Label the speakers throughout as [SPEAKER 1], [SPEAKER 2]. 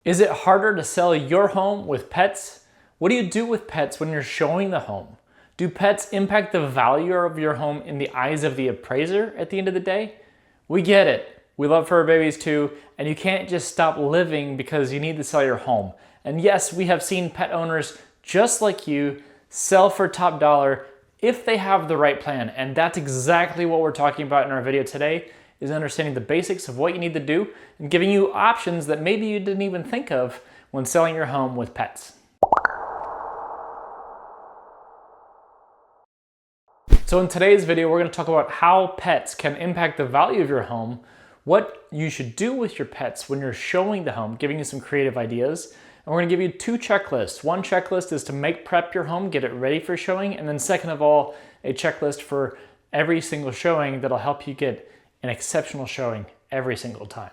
[SPEAKER 1] Is it harder to sell your home with pets? What do you do with pets when you're showing the home? Do pets impact the value of your home in the eyes of the appraiser at the end of the day? We get it. We love fur babies too, and you can't just stop living because you need to sell your home. And yes, we have seen pet owners just like you sell for top dollar if they have the right plan. And that's exactly what we're talking about in our video today, is understanding the basics of what you need to do and giving you options that maybe you didn't even think of when selling your home with pets. So in today's video, we're going to talk about how pets can impact the value of your home, what you should do with your pets when you're showing the home, giving you some creative ideas. And we're going to give you two checklists. One checklist is to prep your home, get it ready for showing. And then second of all, a checklist for every single showing that'll help you get an exceptional showing every single time.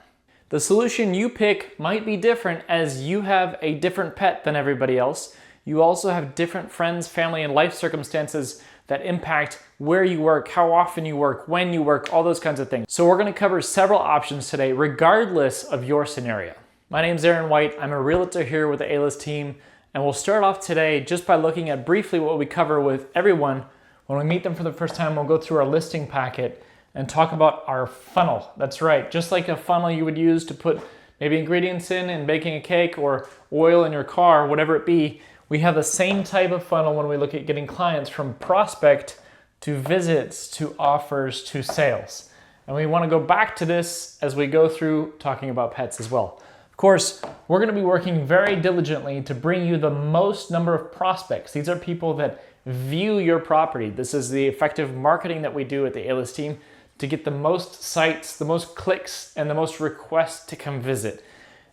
[SPEAKER 1] The solution you pick might be different as you have a different pet than everybody else. You also have different friends, family, and life circumstances that impact where you work, how often you work, when you work, all those kinds of things. So we're gonna cover several options today, regardless of your scenario. My name's Aaron White. I'm a realtor here with the A-List team, and we'll start off today just by looking at briefly what we cover with everyone. When we meet them for the first time, we'll go through our listing packet and talk about our funnel. That's right, just like a funnel you would use to put maybe ingredients in baking a cake or oil in your car, whatever it be, we have the same type of funnel when we look at getting clients from prospect to visits to offers to sales. And we want to go back to this as we go through talking about pets as well. Of course, we're going to be working very diligently to bring you the most number of prospects. These are people that view your property. This is the effective marketing that we do at the A-List team to get the most sites, the most clicks, and the most requests to come visit.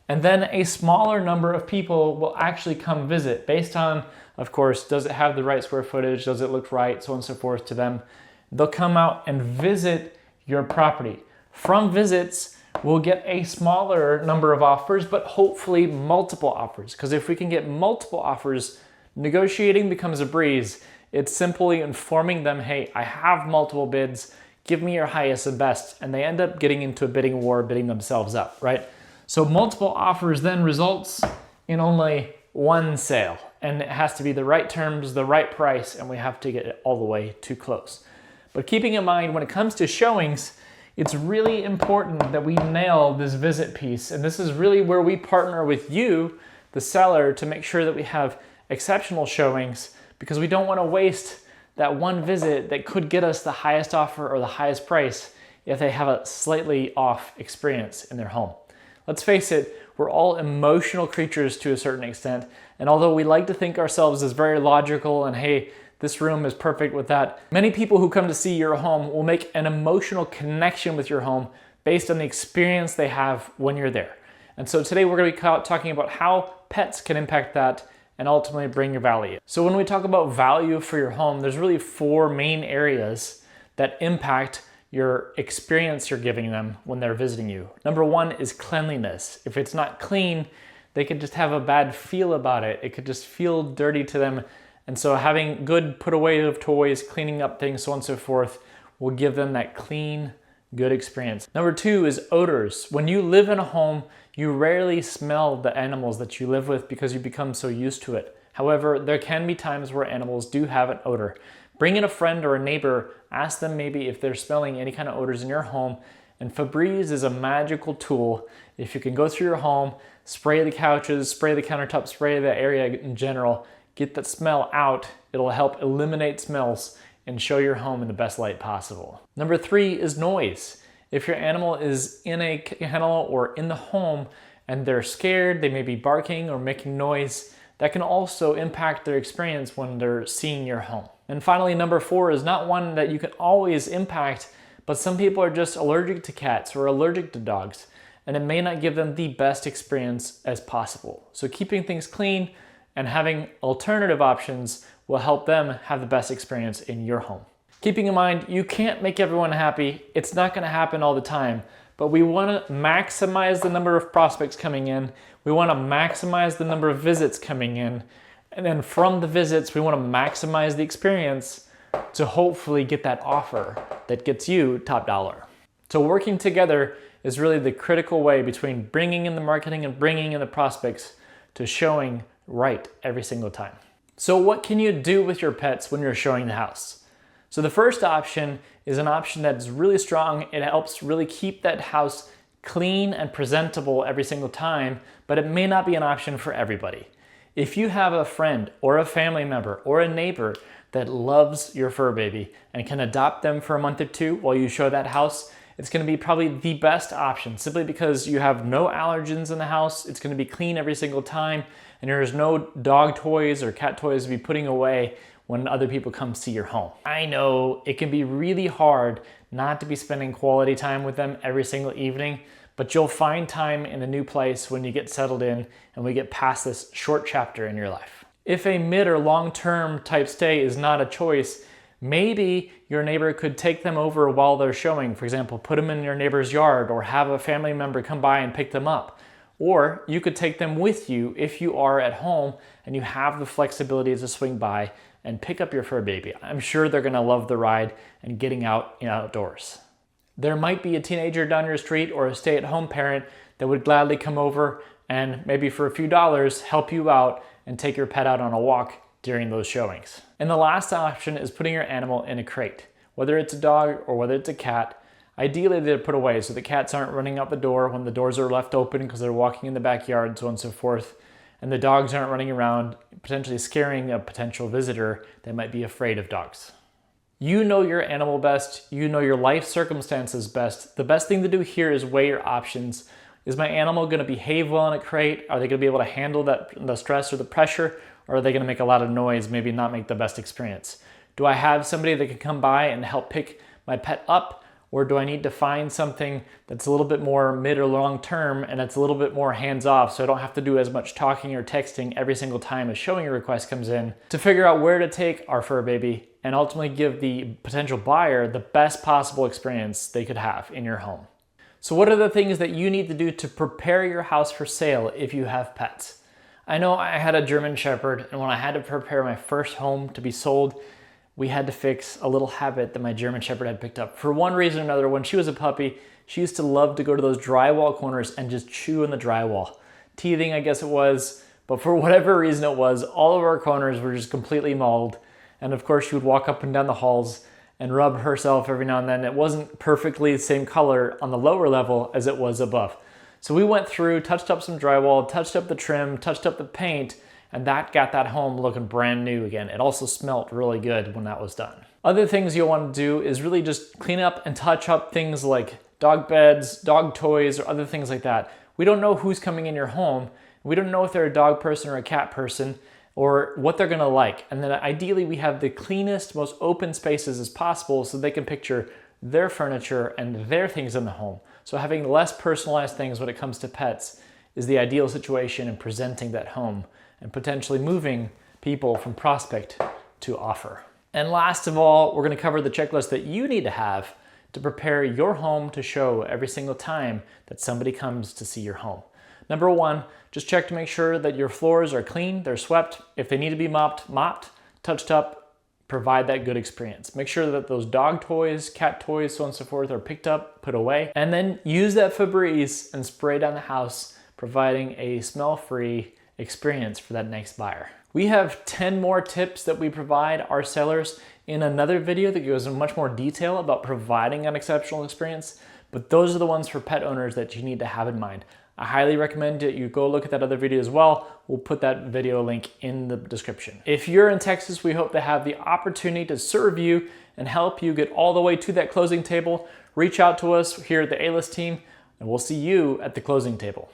[SPEAKER 1] And then a smaller number of people will actually come visit based on, of course, does it have the right square footage? Does it look right? So on and so forth to them. They'll come out and visit your property. From visits, we'll get a smaller number of offers, but hopefully multiple offers. Because if we can get multiple offers, negotiating becomes a breeze. It's simply informing them, hey, I have multiple bids, give me your highest and best. And they end up getting into a bidding war, bidding themselves up, right? So multiple offers then results in only one sale. And it has to be the right terms, the right price, and we have to get it all the way to close. But keeping in mind, when it comes to showings, it's really important that we nail this visit piece. And this is really where we partner with you, the seller, to make sure that we have exceptional showings, because we don't want to waste that one visit that could get us the highest offer or the highest price if they have a slightly off experience in their home. Let's face it, we're all emotional creatures to a certain extent. And although we like to think ourselves as very logical and hey, this room is perfect with that, many people who come to see your home will make an emotional connection with your home based on the experience they have when you're there. And so today we're going to be talking about how pets can impact that and ultimately bring your value. So when we talk about value for your home, there's really four main areas that impact your experience you're giving them when they're visiting you. Number one is cleanliness. If it's not clean, they could just have a bad feel about it. It could just feel dirty to them. And so having good put away of toys, cleaning up things, so on and so forth, will give them that clean, good experience. Number two is odors. When you live in a home, you rarely smell the animals that you live with because you become so used to it. However, there can be times where animals do have an odor. Bring in a friend or a neighbor, ask them maybe if they're smelling any kind of odors in your home. And Febreze is a magical tool. If you can go through your home, spray the couches, spray the countertops, spray the area in general, get that smell out, it'll help eliminate smells and show your home in the best light possible. Number three is noise. If your animal is in a kennel or in the home and they're scared, they may be barking or making noise, that can also impact their experience when they're seeing your home. And finally, number four is not one that you can always impact, but some people are just allergic to cats or allergic to dogs, and it may not give them the best experience as possible. So keeping things clean and having alternative options will help them have the best experience in your home. Keeping in mind, you can't make everyone happy. It's not gonna happen all the time, but we wanna maximize the number of prospects coming in. We wanna maximize the number of visits coming in. And then from the visits, we wanna maximize the experience to hopefully get that offer that gets you top dollar. So working together is really the critical way between bringing in the marketing and bringing in the prospects to showing right every single time. So what can you do with your pets when you're showing the house? So the first option is an option that's really strong. It helps really keep that house clean and presentable every single time, but it may not be an option for everybody. If you have a friend or a family member or a neighbor that loves your fur baby and can adopt them for a month or two while you show that house, it's going to be probably the best option simply because you have no allergens in the house. It's going to be clean every single time, and there's no dog toys or cat toys to be putting away when other people come see your home. I know it can be really hard not to be spending quality time with them every single evening, but you'll find time in a new place when you get settled in and we get past this short chapter in your life. If a mid or long-term type stay is not a choice, maybe your neighbor could take them over while they're showing. For example, put them in your neighbor's yard or have a family member come by and pick them up. Or you could take them with you if you are at home and you have the flexibility to swing by and pick up your fur baby. I'm sure they're gonna love the ride and getting out outdoors. There might be a teenager down your street or a stay-at-home parent that would gladly come over and maybe for a few dollars help you out and take your pet out on a walk during those showings. And the last option is putting your animal in a crate. Whether it's a dog or whether it's a cat, ideally they're put away so the cats aren't running out the door when the doors are left open because they're walking in the backyard, so on and so forth. And the dogs aren't running around potentially scaring a potential visitor that might be afraid of dogs. You know your animal best, you know your life circumstances best. The best thing to do here is weigh your options. Is my animal gonna behave well in a crate? Are they gonna be able to handle the stress or the pressure? Or are they gonna make a lot of noise, maybe not make the best experience? Do I have somebody that can come by and help pick my pet up? Or do I need to find something that's a little bit more mid or long term and that's a little bit more hands off so I don't have to do as much talking or texting every single time a showing request comes in to figure out where to take our fur baby and ultimately give the potential buyer the best possible experience they could have in your home. So what are the things that you need to do to prepare your house for sale if you have pets? I know I had a German Shepherd, and when I had to prepare my first home to be sold, we had to fix a little habit that my German Shepherd had picked up. For one reason or another, when she was a puppy, she used to love to go to those drywall corners and just chew on the drywall. Teething, I guess it was, but for whatever reason it was, all of our corners were just completely mauled. And of course, she would walk up and down the halls and rub herself every now and then. It wasn't perfectly the same color on the lower level as it was above. So we went through, touched up some drywall, touched up the trim, touched up the paint, and that got that home looking brand new again. It also smelled really good when that was done. Other things you'll want to do is really just clean up and touch up things like dog beds, dog toys, or other things like that. We don't know who's coming in your home. We don't know if they're a dog person or a cat person or what they're gonna like. And then ideally we have the cleanest, most open spaces as possible so they can picture their furniture and their things in the home. So having less personalized things when it comes to pets is the ideal situation in presenting that home and potentially moving people from prospect to offer. And last of all, we're gonna cover the checklist that you need to have to prepare your home to show every single time that somebody comes to see your home. Number one, just check to make sure that your floors are clean, they're swept. If they need to be mopped, touched up, provide that good experience. Make sure that those dog toys, cat toys, so on and so forth are picked up, put away, and then use that Febreze and spray down the house, providing a smell-free experience for that next buyer. We have 10 more tips that we provide our sellers in another video that goes in much more detail about providing an exceptional experience, but those are the ones for pet owners that you need to have in mind. I highly recommend that you go look at that other video as well. We'll put that video link in the description. If you're in Texas, we hope to have the opportunity to serve you and help you get all the way to that closing table. Reach out to us here at the A-List team, and we'll see you at the closing table.